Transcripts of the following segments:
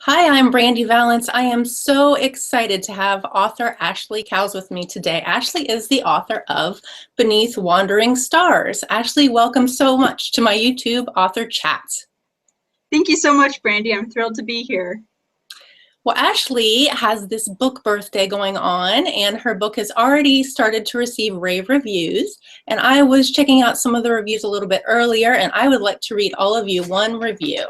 Hi, I'm Brandy Vallance. I am so excited to have author Ashlee Cowles with me today. Ashlee is the author of Beneath Wandering Stars. Ashlee, welcome so much to my YouTube author chat. Thank you so much, Brandy. I'm thrilled to be here. Well, Ashlee has this book birthday going on, and her book has already started to receive rave reviews. And I was checking out some of the reviews a little bit earlier, and I would like to read all of you one review.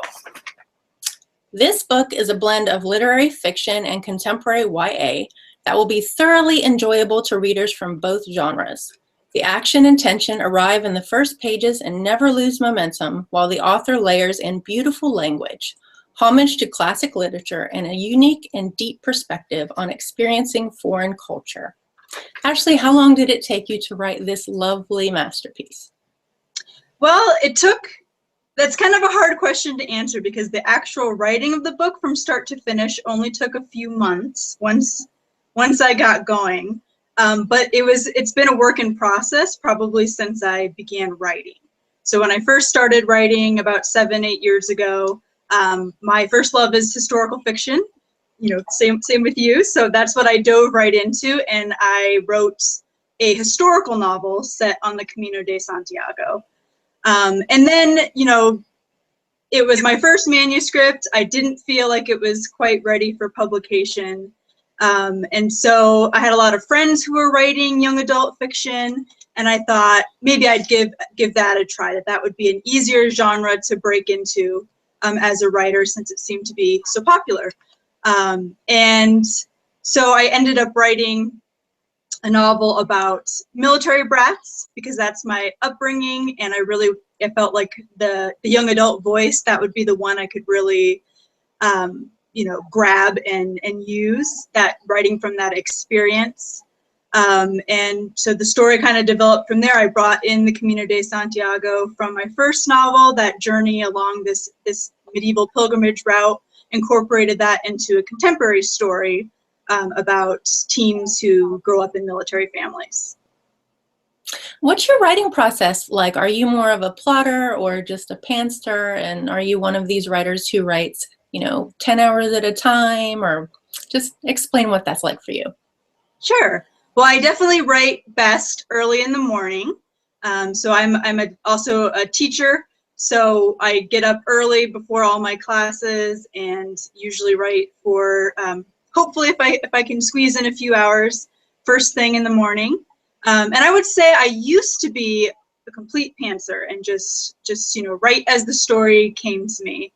This book is a blend of literary fiction and contemporary YA that will be thoroughly enjoyable to readers from both genres. The action and tension arrive in the first pages and never lose momentum, while the author layers in beautiful language, homage to classic literature, and a unique and deep perspective on experiencing foreign culture. Ashlee, how long did it take you to write this lovely masterpiece? Well, that's kind of a hard question to answer because the actual writing of the book from start to finish only took a few months once I got going. But it's been a work in process probably since I began writing. So when I first started writing about 7-8 years ago, my first love is historical fiction. You know, same with you. So that's what I dove right into, and I wrote a historical novel set on the Camino de Santiago. And then, you know, it was my first manuscript. I didn't feel like it was quite ready for publication. And so I had a lot of friends who were writing young adult fiction, and I thought maybe I'd give that a try, that would be an easier genre to break into as a writer, since it seemed to be so popular. And so I ended up writing a novel about military brats because that's my upbringing, and I felt like the young adult voice, that would be the one I could really you know, grab and use, that writing from that experience. And so the story kind of developed from there. I brought in the Camino de Santiago from my first novel, that journey along this medieval pilgrimage route, incorporated that into a contemporary story about teens who grow up in military families. What's your writing process like? Are you more of a plotter or just a pantser? And are you one of these writers who writes, you know, 10 hours at a time? Or just explain what that's like for you. Sure. Well, I definitely write best early in the morning. So I'm also a teacher. So I get up early before all my classes and usually write for, hopefully if I can squeeze in a few hours first thing in the morning. And I would say I used to be a complete pantser and just you know, write as the story came to me.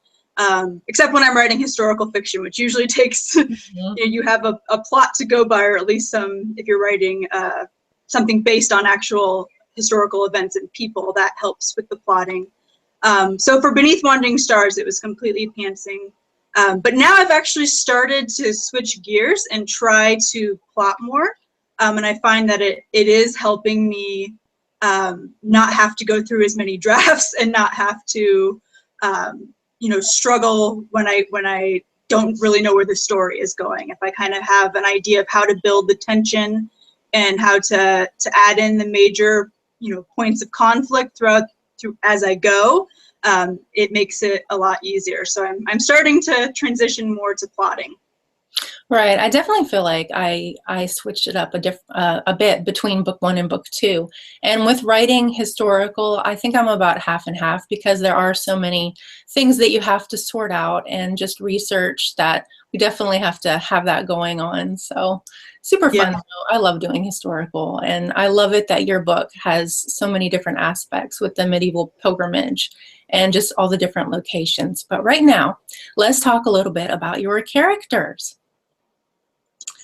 Except when I'm writing historical fiction, which usually takes, you know, you have a plot to go by, or at least if you're writing something based on actual historical events and people, that helps with the plotting. So for Beneath Wandering Stars, it was completely pantsing. But now I've actually started to switch gears and try to plot more. And I find that it is helping me not have to go through as many drafts and not have to you know, struggle when I don't really know where the story is going. If I kind of have an idea of how to build the tension and how to add in the major, you know, points of conflict as I go, it makes it a lot easier. So I'm starting to transition more to plotting. Right. I definitely feel like I switched it up a bit between book 1 and book 2. And with writing historical, I think I'm about half and half, because there are so many things that you have to sort out and just research that we definitely have to have that going on. So super fun. Yeah. I love doing historical, and I love it that your book has so many different aspects with the medieval pilgrimage and just all the different locations. But right now, let's talk a little bit about your characters.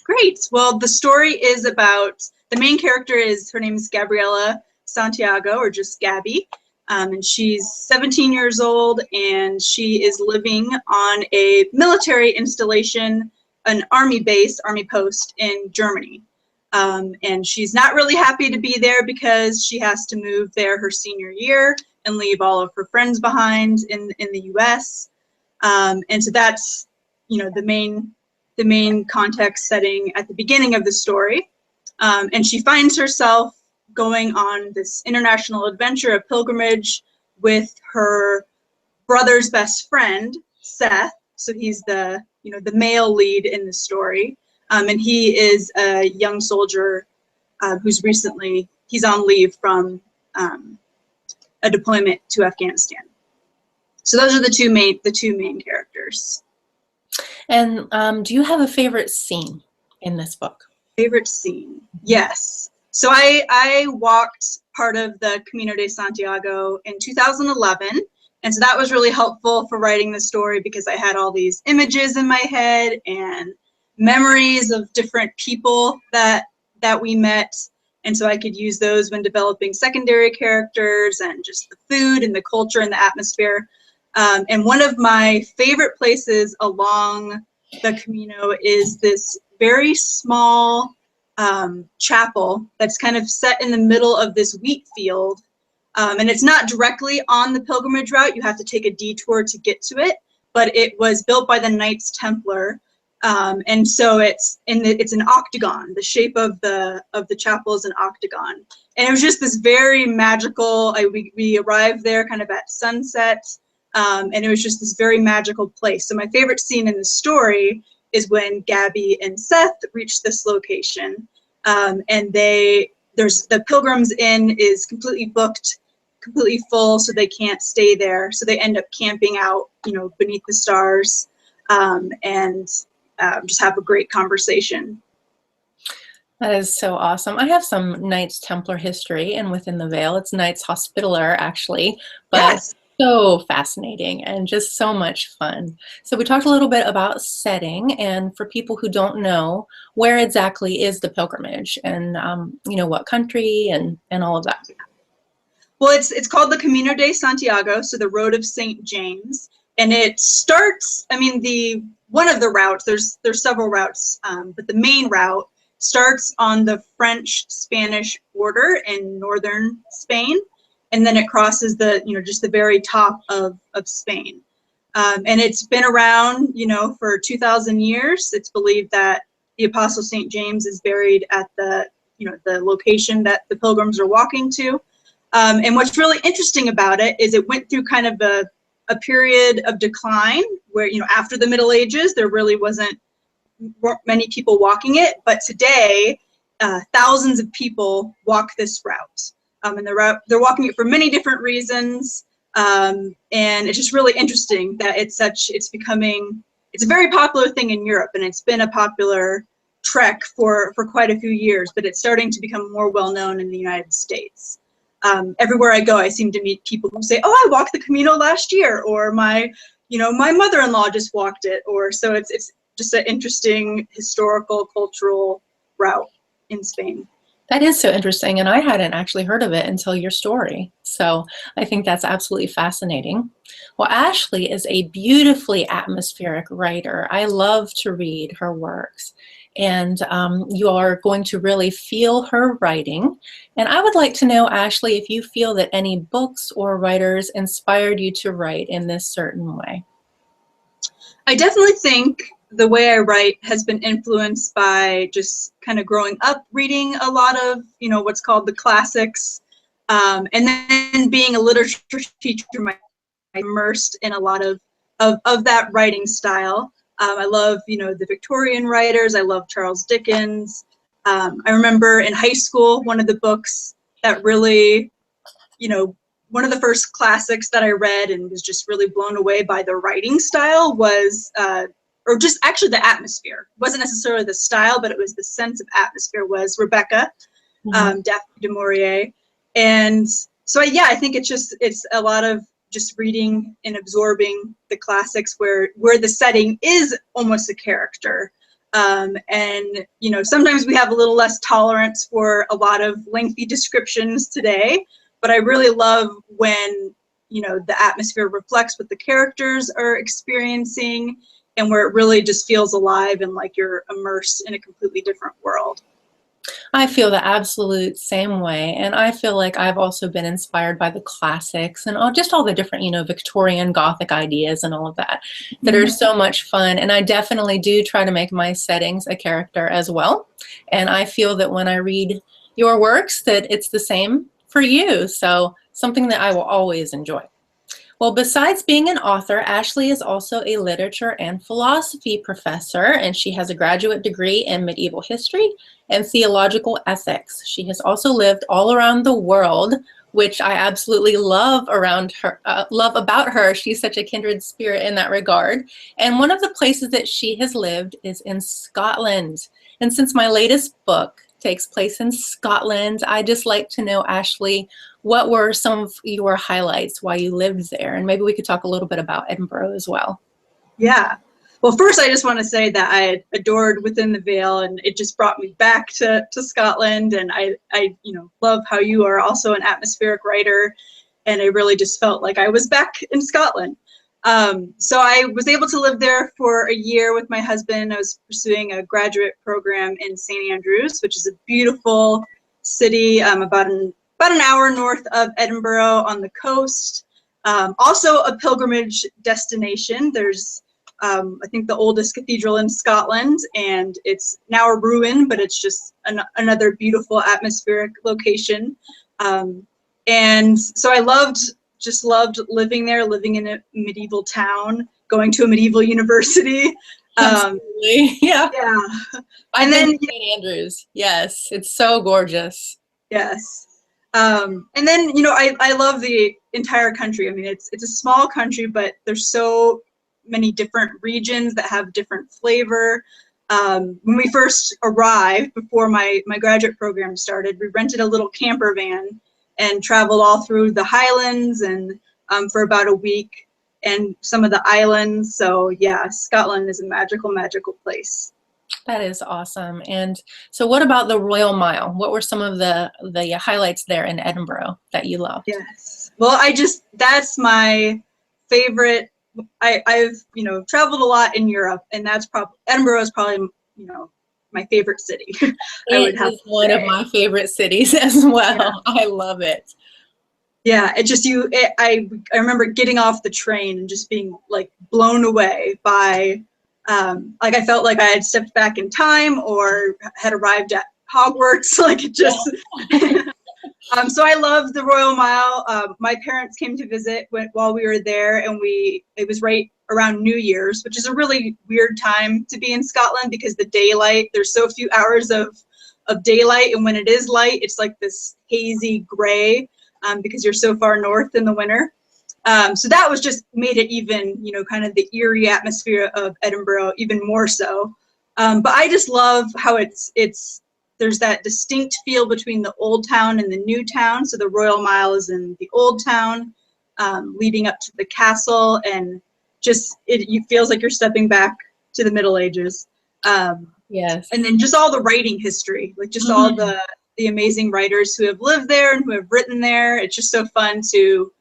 Great. Well, the story is about, the main character her name is Gabriela Santiago, or just Gabby. And she's 17 years old, and she is living on a military installation, an army base, army post in Germany. And she's not really happy to be there because she has to move there her senior year and leave all of her friends behind in the US. And so that's, you know, the main context setting at the beginning of the story. And she finds herself going on this international adventure, a pilgrimage, with her brother's best friend, Seth. So he's the the male lead in the story. And he is a young soldier who's recently, he's on leave from a deployment to Afghanistan. So those are the two main characters. And do you have a favorite scene in this book? Favorite scene? Yes. So I walked part of the Camino de Santiago in 2011. And so that was really helpful for writing the story because I had all these images in my head and memories of different people that we met. And so I could use those when developing secondary characters and just the food and the culture and the atmosphere. And one of my favorite places along the Camino is this very small chapel that's kind of set in the middle of this wheat field. And it's not directly on the pilgrimage route. You have to take a detour to get to it. But it was built by the Knights Templar. And so it's an octagon. The shape of the chapel is an octagon. And it was just this very magical, we arrived there kind of at sunset. And it was just this very magical place. So my favorite scene in the story is when Gabby and Seth reach this location. And the Pilgrims Inn is completely booked, completely full, so they can't stay there. So they end up camping out, beneath the stars, and just have a great conversation. That is so awesome. I have some Knights Templar history, and within the Vale, it's Knights Hospitaller, actually. But Yes. So fascinating and just so much fun. So we talked a little bit about setting, and for people who don't know, where exactly is the pilgrimage, and what country and all of that. Well, it's called the Camino de Santiago, so the Road of St. James, and it starts. One of the routes. There's several routes, but the main route starts on the French-Spanish border in northern Spain. And then it crosses just the very top of Spain. And it's been around, for 2,000 years. It's believed that the Apostle St. James is buried at the location that the pilgrims are walking to. And what's really interesting about it is it went through kind of a period of decline where, after the Middle Ages, there really weren't many people walking it. But today, thousands of people walk this route. And they're walking it for many different reasons, and it's just really interesting that it's a very popular thing in Europe, and it's been a popular trek for quite a few years, but it's starting to become more well known in the United States. Everywhere I go, I seem to meet people who say, "Oh, I walked the Camino last year," or my mother-in-law just walked it, or so it's just an interesting historical, cultural route in Spain. That is so interesting, and I hadn't actually heard of it until your story. So I think that's absolutely fascinating. Well, Ashlee is a beautifully atmospheric writer. I love to read her works, and you are going to really feel her writing. And I would like to know, Ashlee, if you feel that any books or writers inspired you to write in this certain way. I definitely think the way I write has been influenced by just kind of growing up reading a lot of, what's called the classics, and then being a literature teacher, I'm immersed in a lot of that writing style. I love, the Victorian writers. I love Charles Dickens. I remember in high school, one of the books that really, one of the first classics that I read and was just really blown away by the writing style was or just actually the atmosphere. It wasn't necessarily the style, but it was the sense of atmosphere, was Rebecca, Daphne du Maurier. And so, I think it's a lot of just reading and absorbing the classics where the setting is almost a character. And, sometimes we have a little less tolerance for a lot of lengthy descriptions today, but I really love when, the atmosphere reflects what the characters are experiencing, and where it really just feels alive and like you're immersed in a completely different world. I feel the absolute same way, and I feel like I've also been inspired by the classics and all the different, Victorian Gothic ideas and all of that are so much fun. And I definitely do try to make my settings a character as well. And I feel that when I read your works that it's the same for you. So something that I will always enjoy. Well, besides being an author, Ashlee is also a literature and philosophy professor, and she has a graduate degree in medieval history and theological ethics. She has also lived all around the world, which I absolutely love love about her. She's such a kindred spirit in that regard. And one of the places that she has lived is in Scotland. And since my latest book takes place in Scotland, I just like to know, Ashlee, what were some of your highlights while you lived there? And maybe we could talk a little bit about Edinburgh as well. Yeah. Well, first, I just want to say that I adored Within the Veil, and it just brought me back to Scotland. And I love how you are also an atmospheric writer, and I really just felt like I was back in Scotland. So I was able to live there for a year with my husband. I was pursuing a graduate program in St. Andrews, which is a beautiful city, about an hour north of Edinburgh on the coast. Also a pilgrimage destination. There's, I think, the oldest cathedral in Scotland, and it's now a ruin, but it's just another beautiful atmospheric location. And so I just loved living there, living in a medieval town, going to a medieval university. Absolutely. Yeah. And then St. Andrews. Yes, it's so gorgeous. Yes. And then, I love the entire country. I mean, it's a small country, but there's so many different regions that have different flavor. When we first arrived, before my graduate program started, we rented a little camper van and traveled all through the Highlands and for about a week, and some of the islands. So yeah, Scotland is a magical, magical place. That is awesome. And so what about the Royal Mile? What were some of the highlights there in Edinburgh that you loved? Yes. Well, that's my favorite. I've traveled a lot in Europe, and Edinburgh is probably my favorite city. It is one of my favorite cities as well. Yeah. I love it. Yeah, I remember getting off the train and just being like blown away by like I felt like I had stepped back in time or had arrived at Hogwarts. Like it just so I love the Royal Mile. My parents came to visit while we were there, and it was right around New Year's, which is a really weird time to be in Scotland because the daylight, there's so few hours of daylight, and when it is light, it's like this hazy gray because you're so far north in the winter. So that was just made it even, kind of the eerie atmosphere of Edinburgh even more so. But I just love how there's that distinct feel between the old town and the new town. So the Royal Mile is in the old town, leading up to the castle, and just it feels like you're stepping back to the Middle Ages. Yes. And then just all the writing history, like just all the amazing writers who have lived there and who have written there. It's just so fun to,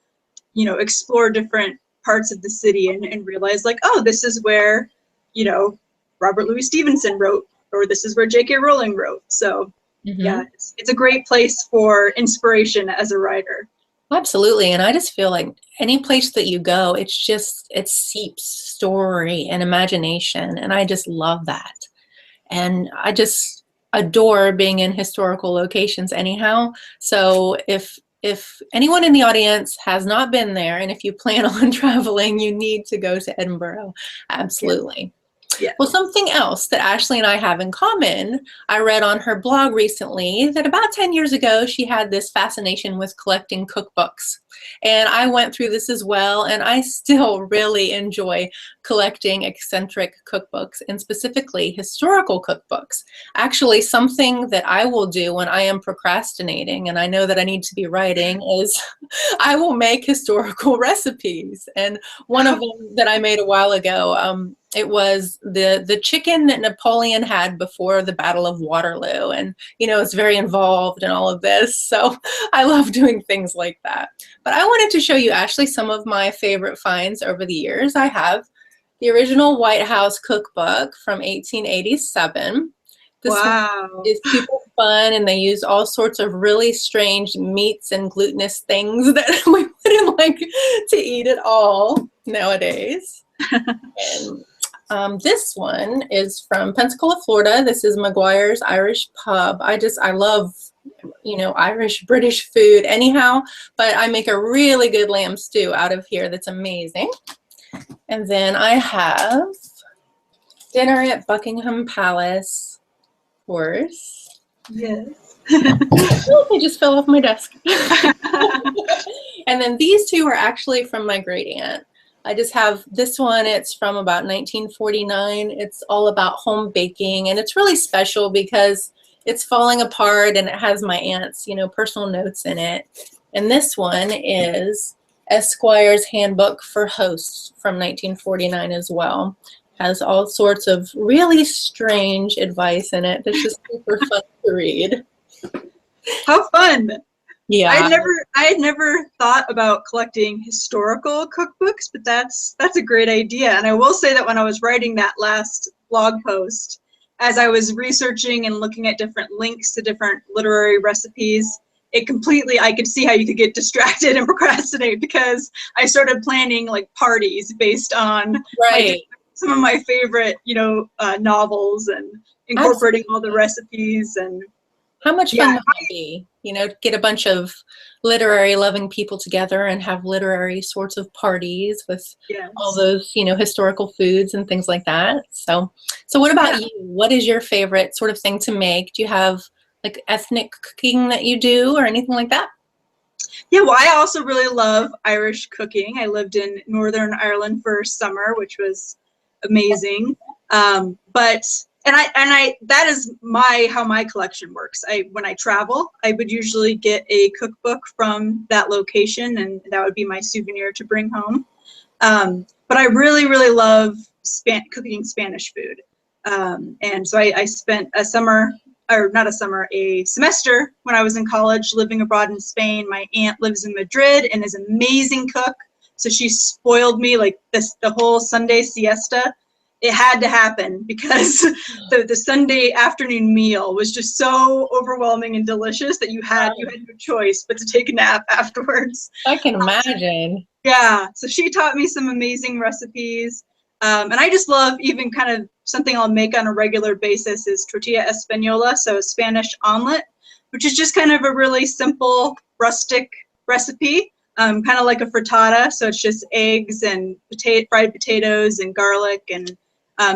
explore different parts of the city and realize like, oh, this is where, Robert Louis Stevenson wrote, or this is where J.K. Rowling wrote. So yeah, it's a great place for inspiration as a writer. Absolutely. And I just feel like any place that you go, it seeps story and imagination. And I just love that. And I just adore being in historical locations anyhow. So if anyone in the audience has not been there, and if you plan on traveling, you need to go to Edinburgh. Absolutely. Yeah. Well, something else that Ashlee and I have in common, I read on her blog recently that about 10 years ago, she had this fascination with collecting cookbooks. And I went through this as well, and I still really enjoy collecting eccentric cookbooks, and specifically historical cookbooks. Actually, something that I will do when I am procrastinating, and I know that I need to be writing, is I will make historical recipes. And one of them that I made a while ago, it was the chicken that Napoleon had before the Battle of Waterloo. And, it's very involved in all of this. So I love doing things like that. But I wanted to show you, Ashlee, some of my favorite finds over the years. I have the original White House cookbook from 1887. This one is super fun, and they use all sorts of really strange meats and glutinous things that we wouldn't like to eat at all nowadays. And this one is from Pensacola, Florida. This is McGuire's Irish Pub. I love Irish, British food anyhow, but I make a really good lamb stew out of here that's amazing. And then I have dinner at Buckingham Palace, of course. Yes. They just fell off my desk. And then these two are actually from my great aunt. I just have this one, it's from about 1949. It's all about home baking, and it's really special because it's falling apart and it has my aunt's, personal notes in it. And this one is Esquire's Handbook for Hosts from 1949 as well. Has all sorts of really strange advice in it that's just super fun to read. How fun! Yeah. I had never thought about collecting historical cookbooks, but that's a great idea. And I will say that when I was writing that last blog post, as I was researching and looking at different links to different literary recipes, I could see how you could get distracted and procrastinate, because I started planning like parties based on some of my favorite, novels, and incorporating all the recipes. And how much fun would that be? Get a bunch of literary loving people together and have literary sorts of parties with all those, historical foods and things like that. So what about you? What is your favorite sort of thing to make? Do you have like ethnic cooking that you do or anything like that? Yeah, well, I also really love Irish cooking. I lived in Northern Ireland for summer, which was amazing. That is how my collection works. When I travel, I would usually get a cookbook from that location, and that would be my souvenir to bring home. But I really, really love cooking Spanish food. And so I spent a semester when I was in college living abroad in Spain. My aunt lives in Madrid and is an amazing cook. So she spoiled me like the whole Sunday siesta. It had to happen because the Sunday afternoon meal was just so overwhelming and delicious that you had no choice but to take a nap afterwards. I can imagine. Yeah, so she taught me some amazing recipes. And I just love, even kind of something I'll make on a regular basis is tortilla española, so a Spanish omelet, which is just kind of a really simple, rustic recipe, kind of like a frittata. So it's just eggs and fried potatoes and garlic, and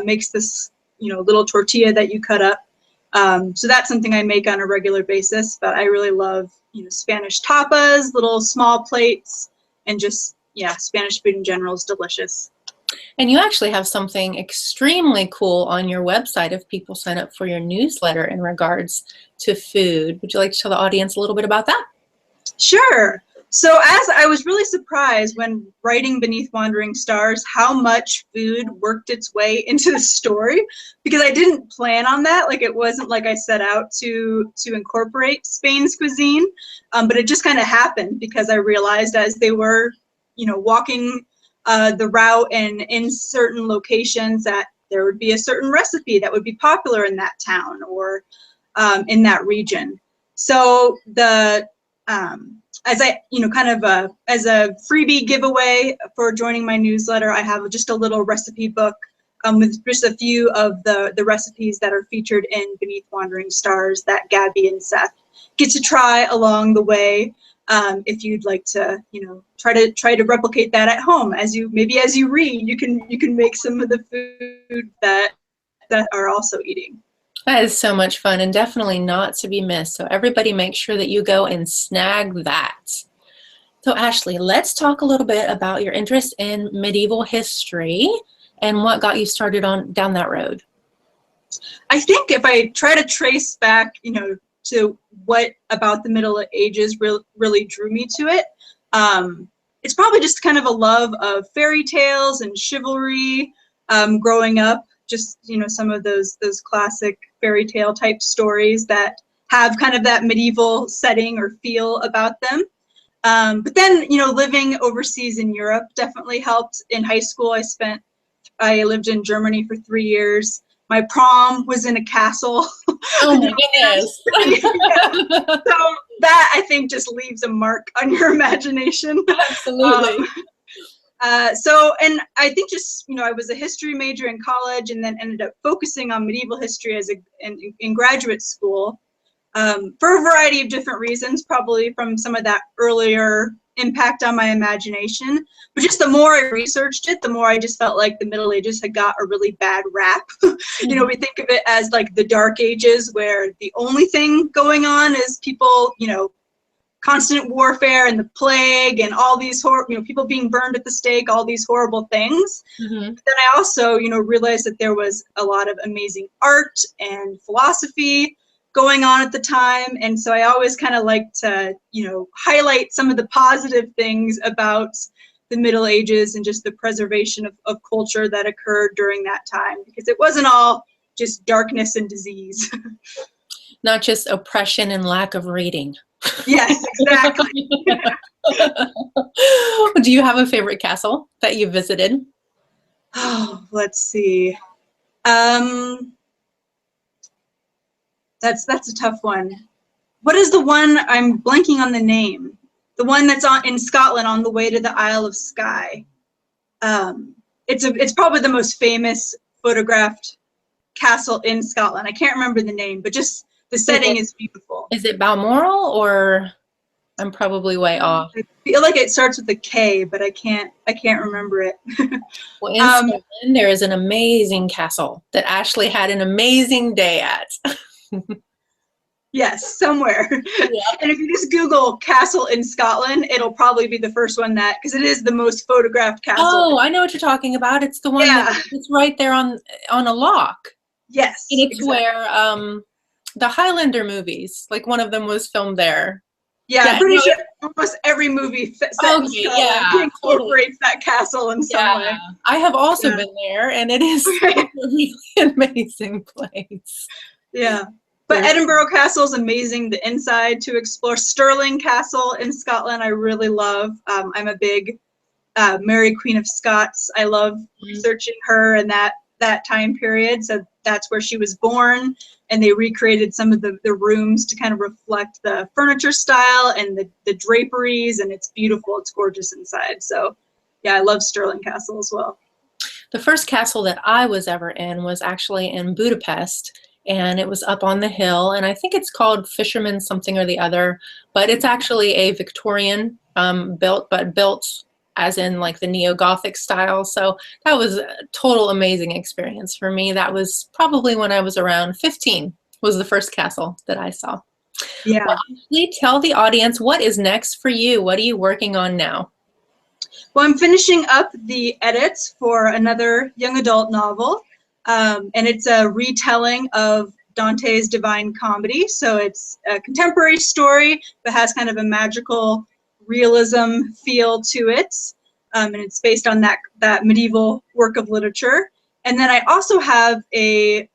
makes this, little tortilla that you cut up. So that's something I make on a regular basis. But I really love, Spanish tapas, little small plates, and just, Spanish food in general is delicious. And you actually have something extremely cool on your website if people sign up for your newsletter in regards to food. Would you like to tell the audience a little bit about that? Sure. So as I was really surprised when writing Beneath Wandering Stars, how much food worked its way into the story, because I didn't plan on that. Like, it wasn't like I set out to incorporate Spain's cuisine, but it just kind of happened because I realized as they were, walking the route and in certain locations that there would be a certain recipe that would be popular in that town or in that region. So as I, as a freebie giveaway for joining my newsletter, I have just a little recipe book with just a few of the recipes that are featured in Beneath Wandering Stars that Gabby and Seth get to try along the way. If you'd like to, try to replicate that at home, as you read, you can make some of the food that are also eating. That is so much fun and definitely not to be missed. So everybody make sure that you go and snag that. So Ashlee, let's talk a little bit about your interest in medieval history and what got you started on down that road. I think if I try to trace back, to what about the Middle Ages really drew me to it, it's probably just kind of a love of fairy tales and chivalry growing up. Just, some of those classic fairy tale type stories that have kind of that medieval setting or feel about them. But then, living overseas in Europe definitely helped. In high school, I lived in Germany for 3 years. My prom was in a castle. Oh my goodness. So that, I think, just leaves a mark on your imagination. Absolutely. And I think just, I was a history major in college and then ended up focusing on medieval history in graduate school. for a variety of different reasons, probably from some of that earlier impact on my imagination. But just the more I researched it, the more I just felt like the Middle Ages had got a really bad rap. You know, we think of it as like the Dark Ages, where the only thing going on is people, you know, constant warfare and the plague and all these people being burned at the stake, all these horrible things. But then I also, you know, realized that there was a lot of amazing art and philosophy going on at the time, and so I always kind of like to, you know, highlight some of the positive things about the Middle Ages and just the preservation of culture that occurred during that time, because it wasn't all just darkness and disease. Not just oppression and lack of reading. Yes, exactly. Do you have a favorite castle that you visited? Oh, let's see. That's a tough one. What is the one, I'm blanking on the name, the one that's in Scotland on the way to the Isle of Skye? It's probably the most famous photographed castle in Scotland. I can't remember the name, but just the setting is beautiful. Is it Balmoral, or I'm probably way off? I feel like it starts with a K, but I can't remember it. Well, in Scotland, there is an amazing castle that Ashlee had an amazing day at. Yes, somewhere. Yeah. And if you just Google castle in Scotland, it'll probably be the first one because it is the most photographed castle. Oh, I know what you're talking about. It's the one that's right there on a lock. Yes. And it's exactly where the Highlander movies, like one of them was filmed there. Yeah, I'm pretty sure almost every movie set in Scotland incorporates that castle in some way. I have also been there, and it is a really amazing place. Yeah. But Edinburgh Castle is amazing, the inside to explore. Stirling Castle in Scotland I really love. I'm a big Mary Queen of Scots. I love researching her and that time period. So that's where she was born, and they recreated some of the rooms to kind of reflect the furniture style and the draperies, and it's beautiful. It's gorgeous inside. So yeah, I love Stirling Castle as well. The first castle that I was ever in was actually in Budapest, and it was up on the hill, and I think it's called Fisherman something or the other, but it's actually a Victorian built as in like the neo-Gothic style. So that was a total amazing experience for me. That was probably when I was around 15 was the first castle that I saw. Yeah. Well, please tell the audience, what is next for you? What are you working on now? Well, I'm finishing up the edits for another young adult novel. And it's a retelling of Dante's Divine Comedy. So it's a contemporary story, but has kind of a magical realism feel to it. And it's based on that medieval work of literature. And then I also have a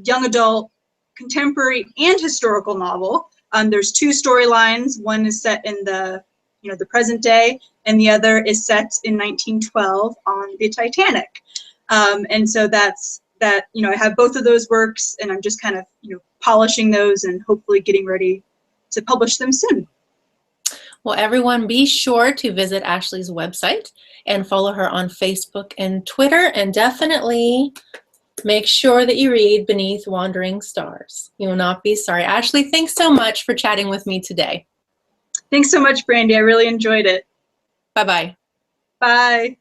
young adult contemporary and historical novel. There's two storylines. One is set in the present day, and the other is set in 1912 on the Titanic. And so that's that, I have both of those works, and I'm just kind of, polishing those and hopefully getting ready to publish them soon. Well, everyone, be sure to visit Ashlee's website and follow her on Facebook and Twitter, and definitely make sure that you read Beneath Wandering Stars. You will not be sorry. Ashlee, thanks so much for chatting with me today. Thanks so much, Brandy. I really enjoyed it. Bye-bye. Bye.